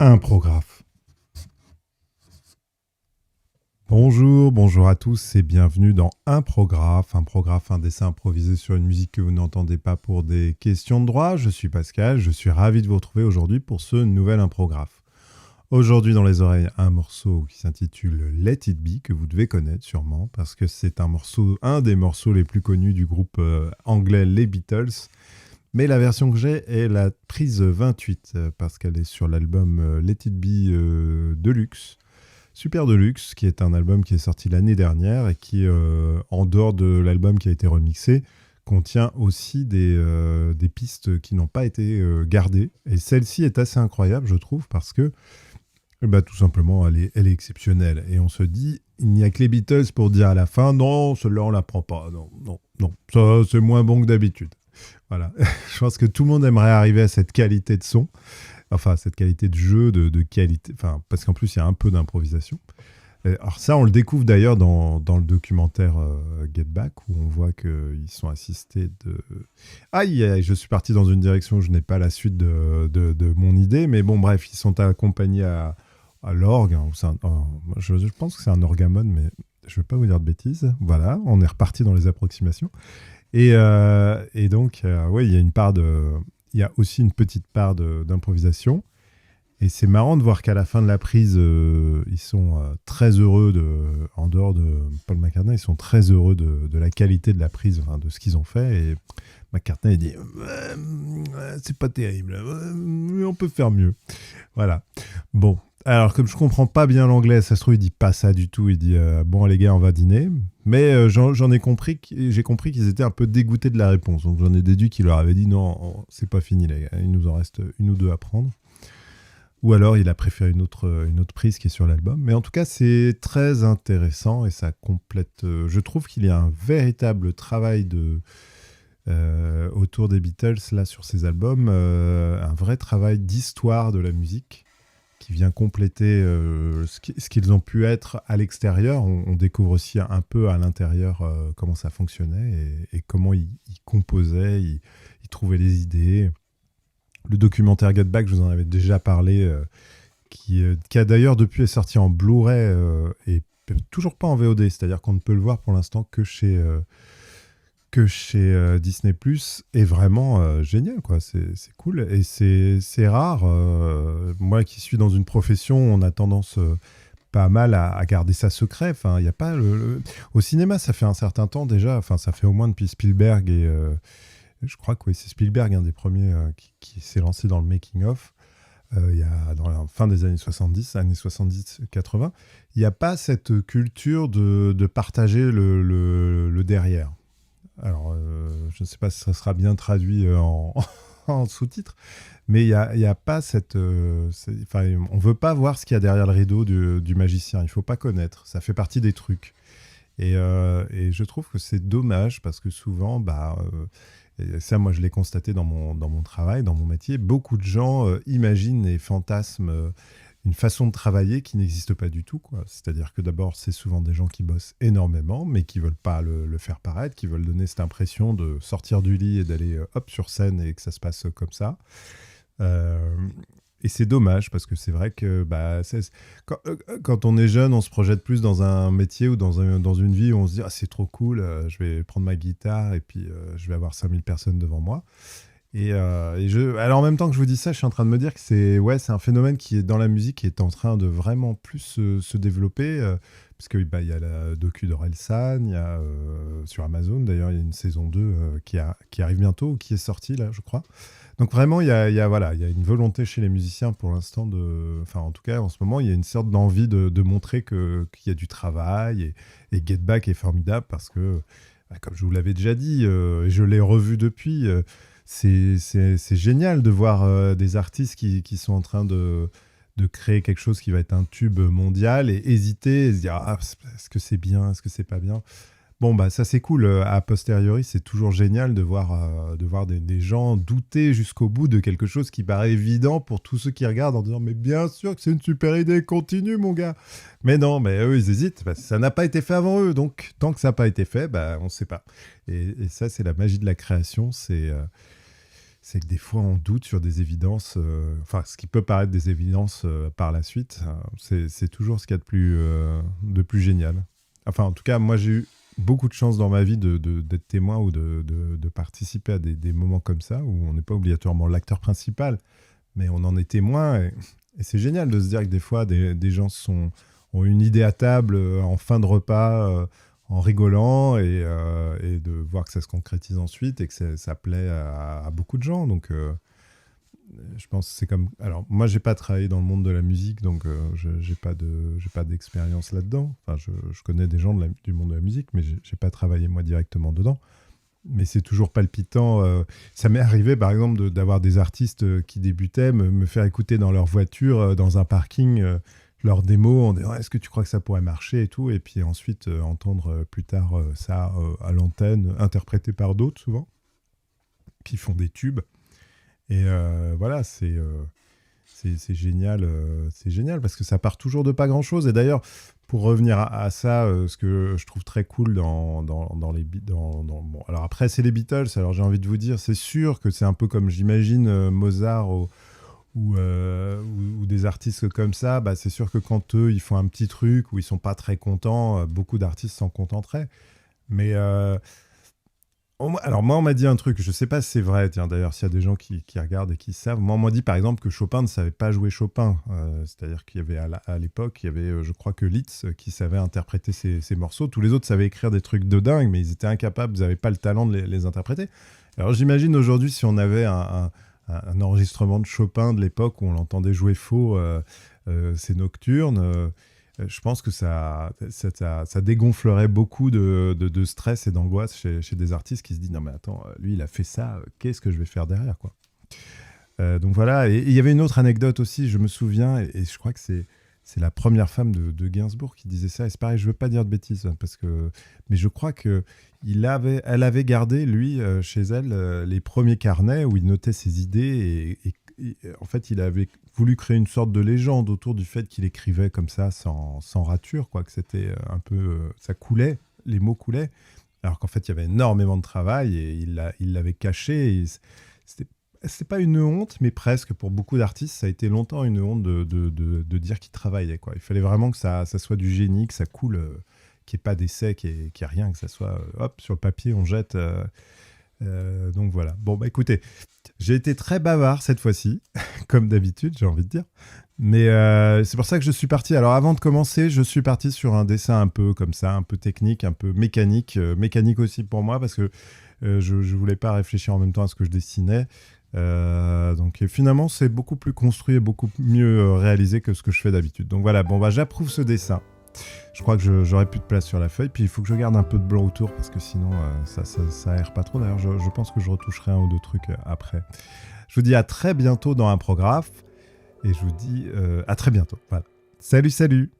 Imprographe. Bonjour à tous et bienvenue dans Imprographe, un dessin improvisé sur une musique que vous n'entendez pas pour des questions de droit. Je suis Pascal, je suis ravi de vous retrouver aujourd'hui pour ce nouvel Imprographe. Aujourd'hui dans les oreilles, un morceau qui s'intitule Let It Be, que vous devez connaître sûrement, parce que c'est un des morceaux les plus connus du groupe anglais Les Beatles. Mais la version que j'ai est la prise 28, parce qu'elle est sur l'album Let It Be Deluxe. Super Deluxe, qui est un album qui est sorti l'année dernière et qui, en dehors de l'album qui a été remixé, contient aussi des pistes qui n'ont pas été gardées. Et celle-ci est assez incroyable, je trouve, parce que tout simplement, elle est exceptionnelle. Et on se dit, il n'y a que les Beatles pour dire à la fin, non, celle-là, on la prend pas. Non, ça, c'est moins bon que d'habitude. Voilà, je pense que tout le monde aimerait arriver à cette qualité de son, enfin cette qualité de jeu, de qualité, enfin parce qu'en plus il y a un peu d'improvisation. Alors ça, on le découvre d'ailleurs dans le documentaire Get Back, où on voit qu'ils sont assistés de... Aïe, je suis parti dans une direction où je n'ai pas la suite de mon idée, mais bon bref, ils sont accompagnés à l'orgue, hein, je pense que c'est un orgamone, mais je ne vais pas vous dire de bêtises. Voilà, on est reparti dans les approximations. Et donc, ouais, il y a aussi une petite part d'improvisation. Et c'est marrant de voir qu'à la fin de la prise, ils sont très heureux, en dehors de Paul McCartney, ils sont très heureux de la qualité de la prise, enfin, de ce qu'ils ont fait. Et McCartney, il dit c'est pas terrible, mais on peut faire mieux. Voilà. Bon. Alors, comme je comprends pas bien l'anglais, ça se trouve, il dit pas ça du tout. Il dit bon, les gars, on va dîner. Mais j'ai compris qu'ils étaient un peu dégoûtés de la réponse. Donc, j'en ai déduit qu'il leur avait dit non, c'est pas fini, les gars. Il nous en reste une ou deux à prendre. Ou alors, il a préféré une autre prise qui est sur l'album. Mais en tout cas, c'est très intéressant et ça complète. Je trouve qu'il y a un véritable travail autour des Beatles là sur ces albums, un vrai travail d'histoire de la musique, qui vient compléter ce qu'ils ont pu être à l'extérieur. On découvre aussi un peu à l'intérieur comment ça fonctionnait et comment ils composaient, ils trouvaient les idées. Le documentaire Get Back, je vous en avais déjà parlé, qui a d'ailleurs depuis est sorti en Blu-ray et toujours pas en VOD, c'est-à-dire qu'on ne peut le voir pour l'instant que chez Disney+, est vraiment génial, quoi. C'est cool et c'est rare. Moi qui suis dans une profession, on a tendance pas mal à garder ça secret. Enfin, il y a pas au cinéma, ça fait un certain temps déjà. Enfin, ça fait au moins depuis Spielberg et je crois que oui, c'est Spielberg, un des premiers qui s'est lancé dans le making of. Il y a dans la fin des années 70-80, il n'y a pas cette culture de partager le derrière. Alors, je ne sais pas si ça sera bien traduit en sous-titres, mais il y a pas cette... on ne veut pas voir ce qu'il y a derrière le rideau du magicien. Il ne faut pas connaître. Ça fait partie des trucs. Et je trouve que c'est dommage parce que souvent, et ça, moi, je l'ai constaté dans mon travail, dans mon métier, beaucoup de gens imaginent et fantasment une façon de travailler qui n'existe pas du tout, quoi. C'est-à-dire que d'abord, c'est souvent des gens qui bossent énormément, mais qui veulent pas le faire paraître, qui veulent donner cette impression de sortir du lit et d'aller hop sur scène et que ça se passe comme ça. Et c'est dommage parce que c'est vrai que quand on est jeune, on se projette plus dans un métier ou dans une vie où on se dit c'est trop cool, je vais prendre ma guitare et puis je vais avoir 5000 personnes devant moi. Alors en même temps que je vous dis ça, je suis en train de me dire que c'est un phénomène qui est dans la musique qui est en train de vraiment plus se développer, parce que il y a la docu d'Orelsan, il y a sur Amazon d'ailleurs, il y a une saison 2 qui arrive bientôt, ou qui est sortie là, je crois. Donc vraiment, il y a une volonté chez les musiciens pour l'instant enfin en tout cas en ce moment, il y a une sorte d'envie de montrer qu'il y a du travail et Get Back est formidable parce que, comme je vous l'avais déjà dit, et je l'ai revu depuis, c'est génial de voir des artistes qui sont en train de créer quelque chose qui va être un tube mondial et hésiter et se dire est-ce que c'est bien, est-ce que c'est pas bien. Bon, ça c'est cool. A posteriori, c'est toujours génial de voir des gens douter jusqu'au bout de quelque chose qui paraît évident pour tous ceux qui regardent en disant mais bien sûr que c'est une super idée, continue mon gars. Mais non, mais eux ils hésitent, ça n'a pas été fait avant eux, donc tant que ça n'a pas été fait, on ne sait pas. Et ça c'est la magie de la création, c'est que des fois on doute sur des évidences, enfin ce qui peut paraître des évidences par la suite, c'est toujours ce qu'il y a de plus génial. Enfin en tout cas moi j'ai eu beaucoup de chance dans ma vie d'être témoin ou de participer à des moments comme ça où on n'est pas obligatoirement l'acteur principal, mais on en est témoin et c'est génial de se dire que des fois des gens ont une idée à table en fin de repas en rigolant et de voir que ça se concrétise ensuite et que ça plaît à beaucoup de gens. Donc, je pense que c'est comme... Alors, moi, j'ai pas travaillé dans le monde de la musique, donc j'ai pas d'expérience là-dedans. Enfin, je connais des gens du monde de la musique, mais j'ai pas travaillé, moi, directement dedans. Mais c'est toujours palpitant. Ça m'est arrivé, par exemple, d'avoir des artistes qui débutaient, me faire écouter dans leur voiture, dans un parking, leur démo, en disant est-ce que tu crois que ça pourrait marcher et tout, et puis ensuite entendre plus tard ça à l'antenne, interprété par d'autres souvent, qui font des tubes. Et voilà, c'est génial, c'est génial parce que ça part toujours de pas grand-chose. Et d'ailleurs, pour revenir à ça, ce que je trouve très cool dans les bon, alors après, c'est les Beatles, alors j'ai envie de vous dire, c'est sûr que c'est un peu comme j'imagine Mozart ou des artistes comme ça, bah, c'est sûr que quand eux, ils font un petit truc où ils sont pas très contents, beaucoup d'artistes s'en contenteraient. Mais alors moi, on m'a dit un truc, je sais pas si c'est vrai, tiens, d'ailleurs, s'il y a des gens qui regardent et qui savent. Moi, on m'a dit, par exemple, que Chopin ne savait pas jouer Chopin. C'est-à-dire qu'il y avait, à l'époque, il y avait, je crois que Liszt qui savait interpréter ces morceaux. Tous les autres savaient écrire des trucs de dingue, mais ils étaient incapables, ils n'avaient pas le talent de les interpréter. Alors, j'imagine aujourd'hui, si on avait un enregistrement de Chopin de l'époque où on l'entendait jouer faux, ces nocturnes, je pense que ça dégonflerait beaucoup de stress et d'angoisse chez des artistes qui se disent non mais attends, lui il a fait ça, qu'est-ce que je vais faire derrière quoi. Donc voilà, et il y avait une autre anecdote aussi, je me souviens, et je crois que c'est la première femme de Gainsbourg qui disait ça, et c'est pareil, je veux pas dire de bêtises, mais je crois que elle avait gardé, lui, chez elle, les premiers carnets où il notait ses idées, et en fait, il avait voulu créer une sorte de légende autour du fait qu'il écrivait comme ça, sans rature, quoi, que c'était un peu... ça coulait, les mots coulaient, alors qu'en fait, il y avait énormément de travail, et il l'avait caché, et c'est pas une honte, mais presque. Pour beaucoup d'artistes, ça a été longtemps une honte de dire qu'ils travaillaient, quoi. Il fallait vraiment que ça soit du génie, que ça coule, qu'il n'y ait pas d'essai, qu'il n'y ait rien, que ça soit, hop, sur le papier, on jette. Donc voilà. Bon, bah écoutez, j'ai été très bavard cette fois-ci, comme d'habitude, j'ai envie de dire. Mais c'est pour ça que je suis parti. Alors avant de commencer, je suis parti sur un dessin un peu comme ça, un peu technique, un peu mécanique. Mécanique aussi pour moi, parce que je ne voulais pas réfléchir en même temps à ce que je dessinais. Donc finalement c'est beaucoup plus construit et beaucoup mieux réalisé que ce que je fais d'habitude. Donc voilà, bon bah j'approuve ce dessin. Je crois que j'aurai plus de place sur la feuille, puis il faut que je garde un peu de blanc autour parce que sinon ça aère pas trop. D'ailleurs je pense que je retoucherai un ou deux trucs après. Je vous dis à très bientôt dans un prographe et je vous dis à très bientôt. Voilà. Salut.